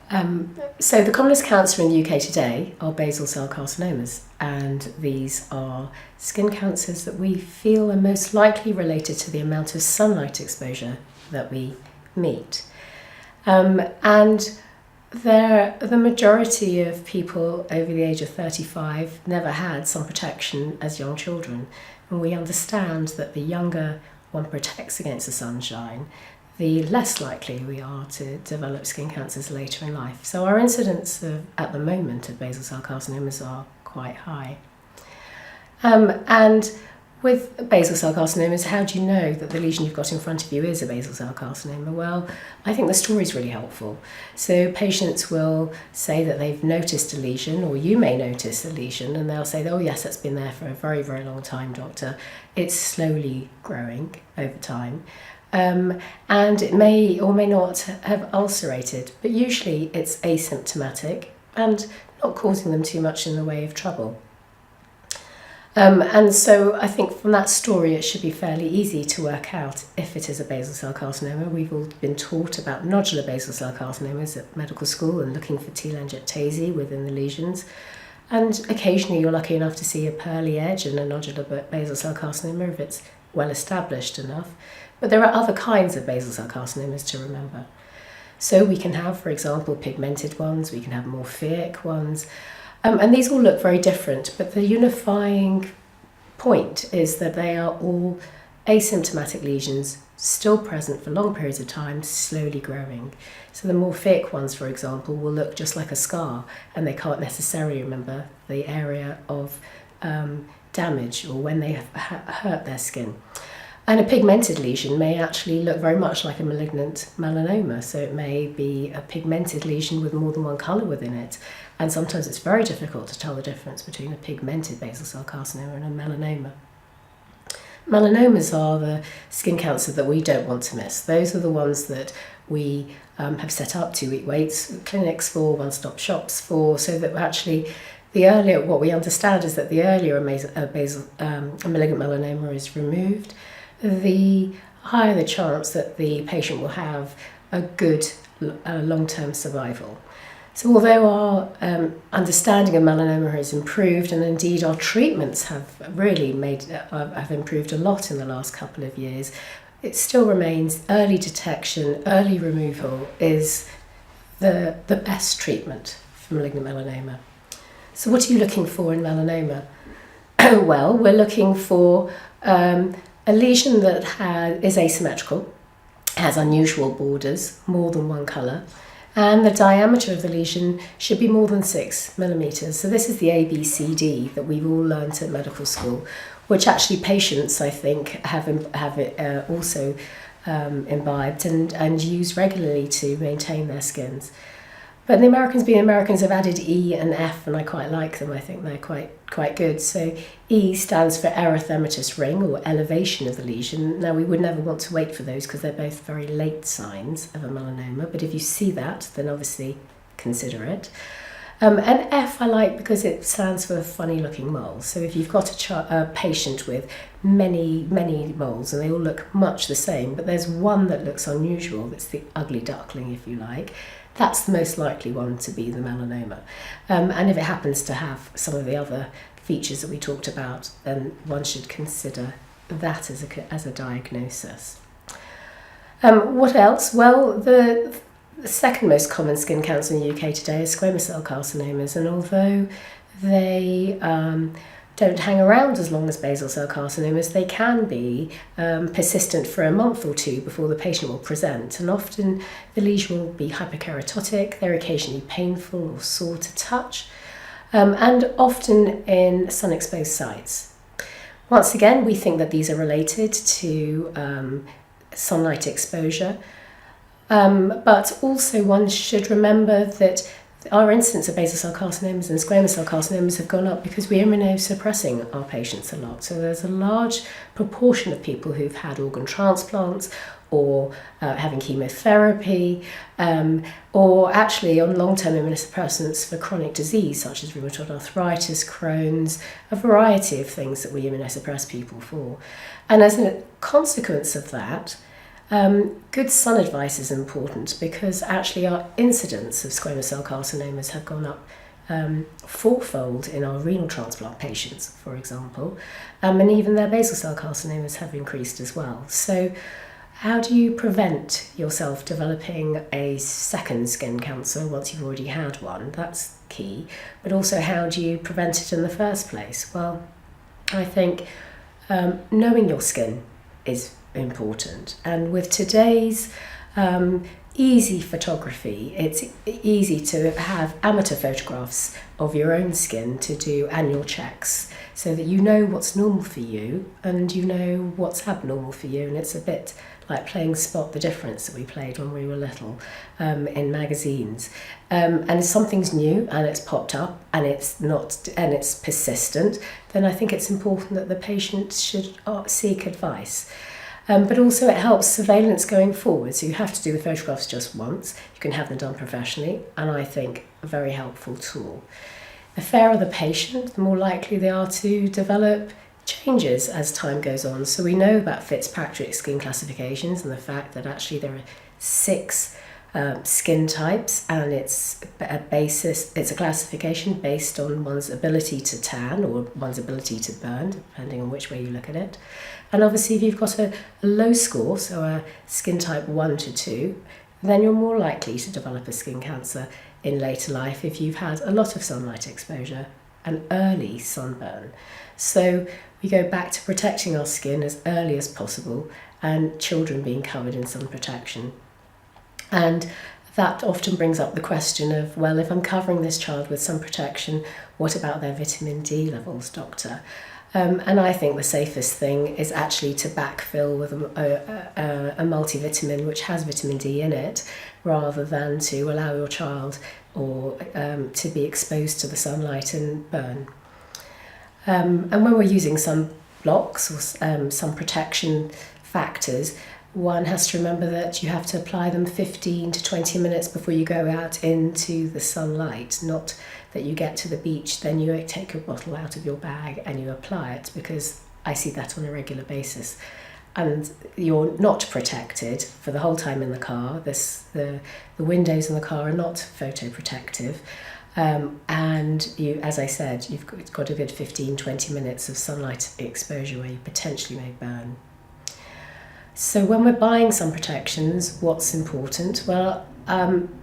So the commonest cancer in the UK today are basal cell carcinomas, and these are skin cancers that we feel are most likely related to the amount of sunlight exposure that we meet. And the majority of people over the age of 35 never had sun protection as young children, and we understand that the younger one protects against the sunshine, the less likely we are to develop skin cancers later in life. So our incidence at the moment of basal cell carcinomas are quite high. And with basal cell carcinomas, how do you know that the lesion you've got in front of you is a basal cell carcinoma? Well, I think the story is really helpful. So patients will say that they've noticed a lesion, or you may notice a lesion, and they'll say, oh yes, that's been there for a very, very long time, doctor. It's slowly growing over time. And it may or may not have ulcerated, but usually it's asymptomatic and not causing them too much in the way of trouble. And so I think from that story it should be fairly easy to work out if it is a basal cell carcinoma. We've all been taught about nodular basal cell carcinomas at medical school and looking for telangiectasia within the lesions. And occasionally you're lucky enough to see a pearly edge in a nodular basal cell carcinoma if it's well established enough. But there are other kinds of basal cell carcinomas to remember. So we can have, for example, pigmented ones, we can have morphic ones, and these all look very different, but the unifying point is that they are all asymptomatic lesions, still present for long periods of time, slowly growing. So the morphic ones, for example, will look just like a scar, and they can't necessarily remember the area of damage or when they have hurt their skin. And a pigmented lesion may actually look very much like a malignant melanoma. So it may be a pigmented lesion with more than one colour within it. And sometimes it's very difficult to tell the difference between a pigmented basal cell carcinoma and a melanoma. Melanomas are the skin cancer that we don't want to miss. Those are the ones that we have set up 2-week waits clinics for, one-stop shops for, so that actually what we understand is that the earlier a malignant melanoma is removed, the higher the chance that the patient will have a good long-term survival. So although our understanding of melanoma has improved, and indeed our treatments have really have improved a lot in the last couple of years, it still remains early detection, early removal is the best treatment for malignant melanoma. So what are you looking for in melanoma? Well, we're looking for a lesion that is asymmetrical, has unusual borders, more than one colour, and the diameter of the lesion should be more than 6 millimetres. So this is the ABCD that we've all learnt at medical school, which actually patients, I think, have it also imbibed and use regularly to maintain their skins. But the Americans have added E and F, and I quite like them. I think they're quite good. So E stands for erythematous ring, or elevation of the lesion. Now, we would never want to wait for those because they're both very late signs of a melanoma. But if you see that, then obviously consider it. And F I like because it stands for funny looking moles. So if you've got a patient with many moles and they all look much the same, but there's one that looks unusual, that's the ugly duckling if you like, that's the most likely one to be the melanoma. And if it happens to have some of the other features that we talked about, then one should consider that as a diagnosis. What else? Well, the second most common skin cancer in the UK today is squamous cell carcinomas, and although they don't hang around as long as basal cell carcinomas, they can be persistent for a month or two before the patient will present, and often the lesion will be hyperkeratotic, they're occasionally painful or sore to touch, and often in sun-exposed sites. Once again, we think that these are related to sunlight exposure, but also one should remember that our incidence of basal cell carcinomas and squamous cell carcinomas have gone up because we're immunosuppressing our patients a lot. So there's a large proportion of people who've had organ transplants or having chemotherapy or actually on long-term immunosuppressants for chronic disease such as rheumatoid arthritis, Crohn's, a variety of things that we immunosuppress people for. And as a consequence of that, Good sun advice is important because actually our incidence of squamous cell carcinomas have gone up fourfold in our renal transplant patients, for example, and even their basal cell carcinomas have increased as well. So how do you prevent yourself developing a second skin cancer once you've already had one? That's key. But also, how do you prevent it in the first place? Well, I think knowing your skin is important. And with today's easy photography, it's easy to have amateur photographs of your own skin to do annual checks so that you know what's normal for you and you know what's abnormal for you. And it's a bit like playing Spot the Difference that we played when we were little in magazines. And if something's new and it's popped up and it's persistent, then I think it's important that the patient should seek advice. But also it helps surveillance going forward. So you have to do the photographs just once. You can have them done professionally, and I think a very helpful tool. The fairer the patient, the more likely they are to develop changes as time goes on. So we know about Fitzpatrick skin classifications and the fact that actually there are 6 skin types, and it's a classification based on one's ability to tan or one's ability to burn, depending on which way you look at it. And obviously if you've got a low score, so a skin type 1 to 2, then you're more likely to develop a skin cancer in later life if you've had a lot of sunlight exposure and early sunburn. So we go back to protecting our skin as early as possible, and children being covered in sun protection. And that often brings up the question of, well, if I'm covering this child with sun protection, what about their vitamin D levels, doctor? And I think the safest thing is actually to backfill with a multivitamin which has vitamin D in it, rather than to allow your child to be exposed to the sunlight and burn. And when we're using sun blocks or sun protection factors, one has to remember that you have to apply them 15 to 20 minutes before you go out into the sunlight, not that you get to the beach, then you take your bottle out of your bag and you apply it, because I see that on a regular basis. And you're not protected for the whole time in the car. The windows in the car are not photoprotective. And you, as I said, you've got a good 15-20 minutes of sunlight exposure where you potentially may burn. So when we're buying sun protections, what's important? Well,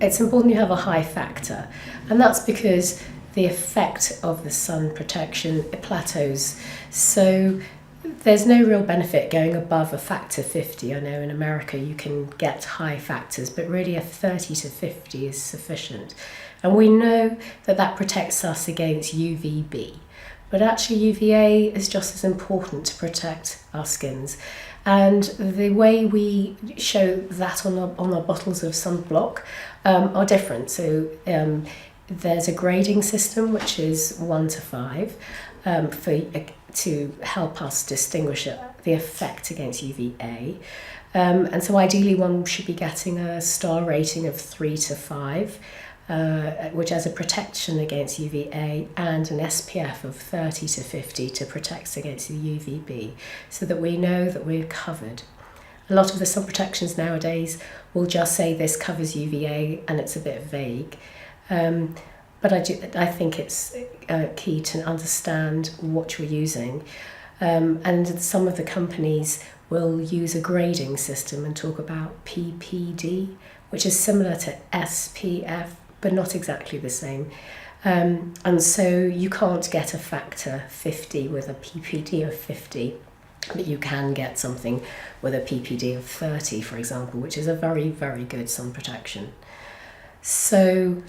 it's important you have a high factor, and that's because the effect of the sun protection, it plateaus. So there's no real benefit going above a factor 50. I know in America you can get high factors, but really a 30 to 50 is sufficient. And we know that that protects us against UVB. But actually UVA is just as important to protect our skins. And the way we show that on our bottles of sunblock are different. So there's a grading system which is 1 to 5 to help us distinguish the effect against UVA. And so ideally one should be getting a star rating of 3 to 5. Which has a protection against UVA and an SPF of 30 to 50 to protect against the UVB, so that we know that we're covered. A lot of the sun protections nowadays will just say this covers UVA, and it's a bit vague. But I think it's key to understand what you're using. And some of the companies will use a grading system and talk about PPD, which is similar to SPF, but not exactly the same. And so you can't get a factor 50 with a PPD of 50, but you can get something with a PPD of 30, for example, which is a very, very good sun protection. So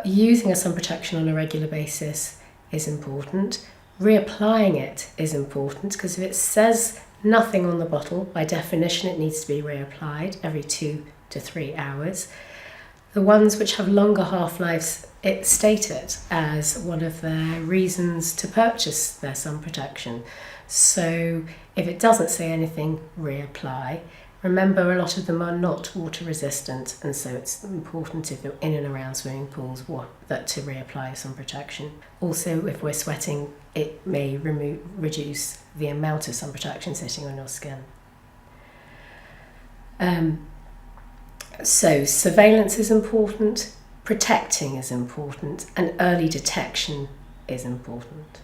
using a sun protection on a regular basis is important. Reapplying it is important, because if it says nothing on the bottle, by definition it needs to be reapplied every 2 to 3 hours. The ones which have longer half-lives, it state it as one of their reasons to purchase their sun protection. So if it doesn't say anything, reapply. Remember, a lot of them are not water resistant, and so it's important if you're in and around swimming pools to reapply sun protection. Also, if we're sweating, it may reduce the amount of sun protection sitting on your skin. So surveillance is important, protecting is important, and early detection is important.